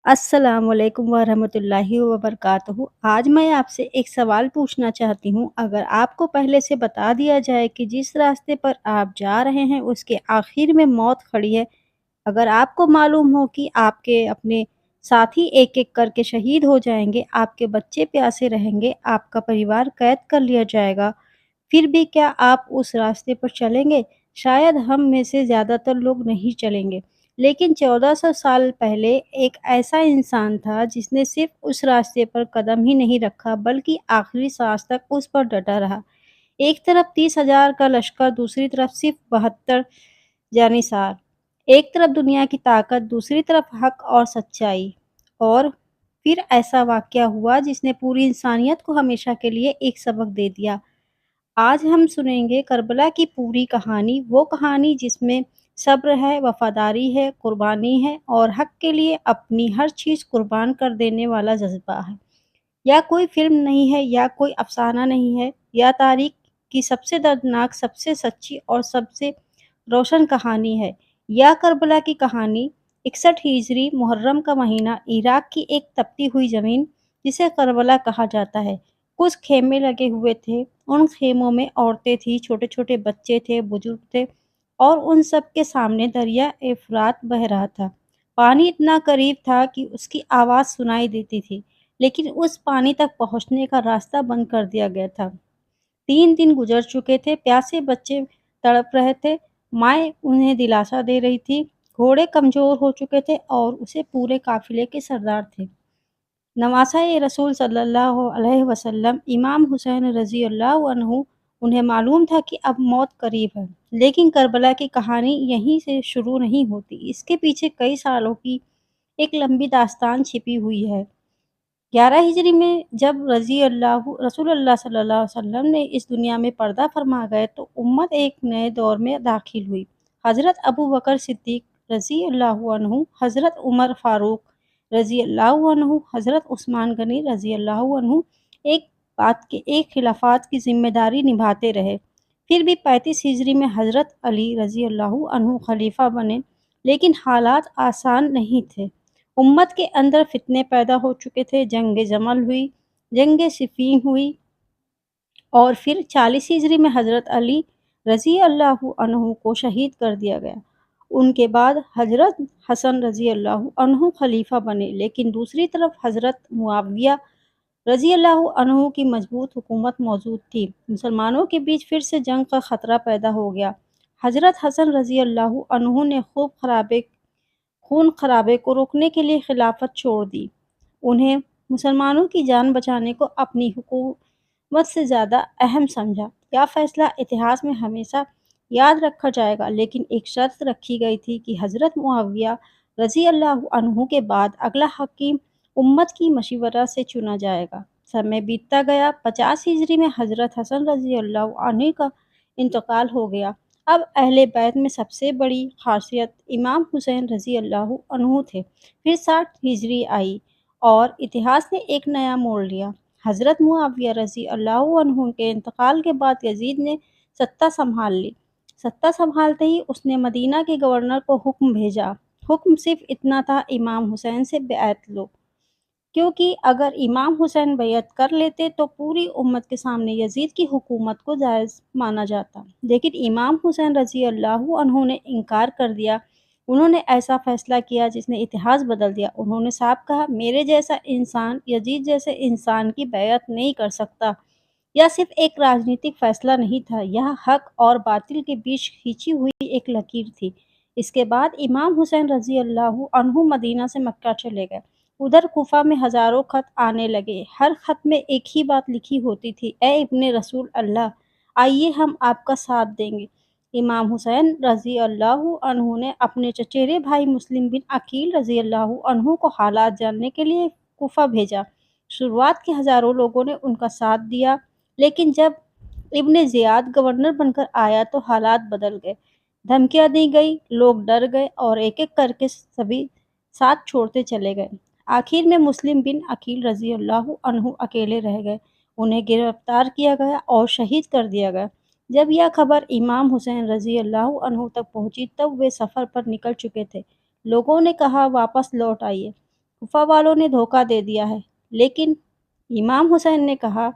अस्सलाम वालेकुम वरहमतुल्लाहि वबरकातुहू। आज मैं आपसे एक सवाल पूछना चाहती हूँ। अगर आपको पहले से बता दिया जाए कि जिस रास्ते पर आप जा रहे हैं उसके आखिर में मौत खड़ी है, अगर आपको मालूम हो कि आपके अपने साथी एक-एक करके शहीद हो जाएँगे, आपके बच्चे प्यासे रहेंगे, आपका परिवार कैद कर लिया जाएगा, फिर भी क्या आप उस रास्ते पर चलेंगे? शायद हम में से ज़्यादातर लोग नहीं चलेंगे। लेकिन 1400 साल पहले एक ऐसा इंसान था जिसने सिर्फ़ उस रास्ते पर कदम ही नहीं रखा बल्कि आखिरी साँस तक उस पर डटा रहा। एक तरफ 30,000 का लश्कर, दूसरी तरफ सिर्फ़ 72 जानिसार। एक तरफ दुनिया की ताकत, दूसरी तरफ हक़ और सच्चाई। और फिर ऐसा वाक़या हुआ जिसने पूरी इंसानियत को हमेशा के लिए एक सबक दे दिया। आज हम सुनेंगे करबला की पूरी कहानी, वो कहानी जिसमें सब्र है, वफ़ादारी है, कुर्बानी है और हक़ के लिए अपनी हर चीज़ कुर्बान कर देने वाला जज़्बा है। यह कोई फ़िल्म नहीं है, या कोई अफ़साना नहीं है, यह तारीख़ की सबसे दर्दनाक, सबसे सच्ची और सबसे रोशन कहानी है। यह करबला की कहानी 61 हिजरी मुहर्रम का महीना, इराक़ की एक तपती हुई ज़मीन जिसे करबला कहा जाता है। कुछ ख़ेमे लगे हुए थे, उन ख़ेमों में औरतें थीं, छोटे-छोटे बच्चे थे, बुज़ुर्ग थे और उन सब के सामने दरिया एफ़रात बह रहा था। पानी इतना करीब था कि उसकी आवाज़ सुनाई देती थी, लेकिन उस पानी तक पहुँचने का रास्ता बंद कर दिया गया था। 3 दिन गुज़र चुके थे, प्यासे बच्चे तड़प रहे थे, माएँ उन्हें दिलासा दे रही थी, घोड़े कमज़ोर हो चुके थे और उसे पूरे काफ़िले के सरदार थे। नवासा-ए-रसूल सल्लल्लाहु अलैहि वसल्लम इमाम हुसैन रज़ियल्लाहु अन्हु, उन्हें मालूम था कि अब मौत करीब है। लेकिन करबला की कहानी यहीं से शुरू नहीं होती, इसके पीछे कई सालों की एक लंबी दास्तान छिपी हुई है। 11 हिजरी में जब रसूलुल्लाह सल्लल्लाहु अलैहि वसल्लम ने इस दुनिया में पर्दा फरमा गए तो उम्मत एक नए दौर में दाखिल हुई। हज़रत अबू बकर सिद्दीक़ रज़ियल्लाहु अन्हु, हज़रत उमर फ़ारूक रज़ियल्लाहु अन्हु, हज़रत उस्मान गनी रज़ियल्लाहु अन्हु एक खिलाफत की ज़िम्मेदारी निभाते रहे। फिर भी 35 हिजरी में हज़रत अली रज़ियल्लाहु अन्हु खलीफा बने, लेकिन हालात आसान नहीं थे। उम्मत के अंदर फितने पैदा हो चुके थे, जंग जमल हुई, जंग सिफ़ीन हुई और फिर 40 हिजरी में हज़रत अली रज़ियल्लाहु अन्हु को शहीद कर दिया गया। उनके बाद हज़रत हसन रज़ियल्लाहु अन्हु खलीफा बने, लेकिन दूसरी तरफ हज़रत मुआविया रज़ियल्लाहु अन्हु की मज़बूत हुकूमत मौजूद थी। मुसलमानों के बीच फिर से जंग का ख़तरा पैदा हो गया। हज़रत हसन रज़ियल्लाहु अन्हु ने खून खराबे को रोकने के लिए खिलाफत छोड़ दी। उन्हें मुसलमानों की जान बचाने को अपनी हुकूमत से ज़्यादा अहम समझा। यह फ़ैसला इतिहास में हमेशा याद रखा जाएगा, लेकिन एक शर्त रखी गई थी कि हज़रत मुआविया रज़ियल्लाहु अन्हु के बाद अगला हाकिम उम्मत की मशवरा से चुना जाएगा। समय बीतता गया, 50 हिजरी में हज़रत हसन रज़ियल्लाहु अन्हु का इंतकाल हो गया। अब अहले बैत में सबसे बड़ी ख़ासियत इमाम हुसैन रज़ियल्लाहु अन्हु थे। फिर 60 हिजरी आई और इतिहास ने एक नया मोड़ लिया। हज़रत मुआविया रज़ियल्लाहु अन्हु के इंतकाल के बाद यज़ीद ने सत्ता सँभाल ली। सत्ता सँभालते ही उसने मदीना के गवर्नर को हुक्म भेजा। हुक्म सिर्फ़ इतना था, इमाम हुसैन से बैत लो। क्योंकि अगर इमाम हुसैन बैअत कर लेते तो पूरी उम्मत के सामने यज़ीद की हुकूमत को जायज़ माना जाता। लेकिन इमाम हुसैन रज़ियल्लाहु अन्हु ने इनकार कर दिया। उन्होंने ऐसा फ़ैसला किया जिसने इतिहास बदल दिया। उन्होंने साफ कहा, मेरे जैसा इंसान यज़ीद जैसे इंसान की बैअत नहीं कर सकता। यह सिर्फ़ एक राजनीतिक फ़ैसला नहीं था, यह हक़ और बातिल के बीच खींची हुई एक लकीर थी। इसके बाद इमाम हुसैन रज़ियल्लाहु अन्हु मदीना से मक्का चले गए। उधर कूफा में हज़ारों ख़त आने लगे। हर ख़त में एक ही बात लिखी होती थी, ए इब्ने रसूल अल्लाह, आइए हम आपका साथ देंगे। इमाम हुसैन रज़ियल्लाहु अन्हु ने अपने चचेरे भाई मुस्लिम बिन अकील रज़ियल्लाहु अन्हु को हालात जानने के लिए कूफा भेजा। शुरुआत के हज़ारों लोगों ने उनका साथ दिया, लेकिन जब इब्ने ज़ियाद गवर्नर बनकर आया तो हालात बदल गए। धमकियाँ दी गई, लोग डर गए और एक-एक करके सभी साथ छोड़ते चले गए। आखिर में मुस्लिम बिन अकील रज़ियल्लाहु अन्हु अकेले रह गए। उन्हें गिरफ्तार किया गया और शहीद कर दिया गया। जब यह खबर इमाम हुसैन रज़ियल्लाहु अन्हु तक पहुँची तब वे सफ़र पर निकल चुके थे। लोगों ने कहा, वापस लौट आइए। कुफा वालों ने धोखा दे दिया है। लेकिन इमाम हुसैन ने कहा,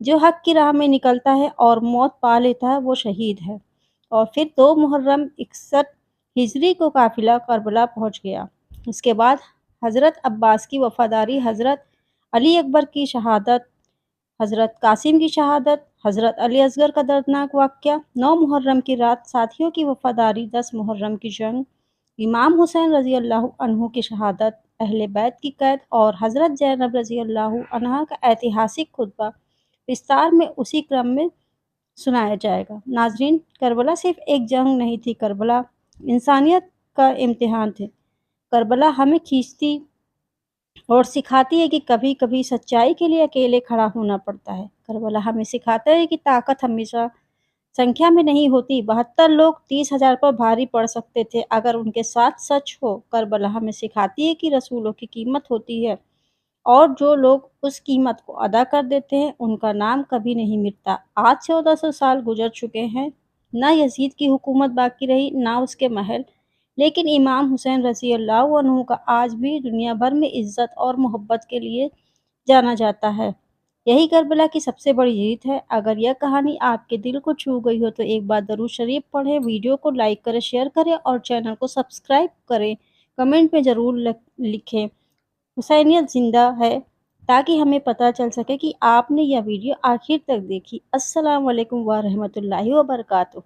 जो हक की राह में निकलता है और मौत पा लेता है वो शहीद है। और फिर 2 मुहर्रम 61 हिजरी को काफिला करबला पहुंच गया। उसके बाद हज़रत अब्बास की वफादारी, हज़रत अली अकबर की शहादत, हज़रत कासिम की शहादत, हज़रत अली असगर का दर्दनाक वाक़या, 9 मुहर्रम की रात साथियों की वफादारी, 10 मुहर्रम की जंग, इमाम हुसैन रज़ी अल्लाह अन्हु की शहादत, अहले बैत की कैद और हज़रत ज़ैनब रज़ी अल्लाह अन्हा का ऐतिहासिक खुतबा विस्तार में उसी क्रम में सुनाया जाएगा। नाज़रीन, करबला सिर्फ एक जंग नहीं थी, करबला इंसानियत का इम्तिहान थे। करबला हमें खींचती और सिखाती है कि कभी-कभी सच्चाई के लिए अकेले खड़ा होना पड़ता है। करबला हमें सिखाता है कि ताकत हमेशा संख्या में नहीं होती। 72 लोग 30,000 पर भारी पड़ सकते थे अगर उनके साथ सच हो। करबला हमें सिखाती है कि रसूलों की कीमत होती है और जो लोग उस कीमत को अदा कर देते हैं, उनका नाम कभी नहीं मिटता। आज 1400 साल गुजर चुके हैं, ना यजीद की हुकूमत बाकी रही, ना उसके महल, लेकिन इमाम हुसैन रज़ी अल्लाह अन्हु का आज भी दुनिया भर में इज़्ज़त और मोहब्बत के लिए जाना जाता है। यही करबला की सबसे बड़ी जीत है। अगर यह कहानी आपके दिल को छू गई हो तो एक बार दरूद शरीफ पढ़ें, वीडियो को लाइक करें, शेयर करें और चैनल को सब्सक्राइब करें। कमेंट में ज़रूर लिखें हुसैनियत ज़िंदा है, ताकि हमें पता चल सके कि आपने यह वीडियो आखिर तक देखी। अस्सलाम वालेकुम व रहमतुल्लाहि व बरकातुहू।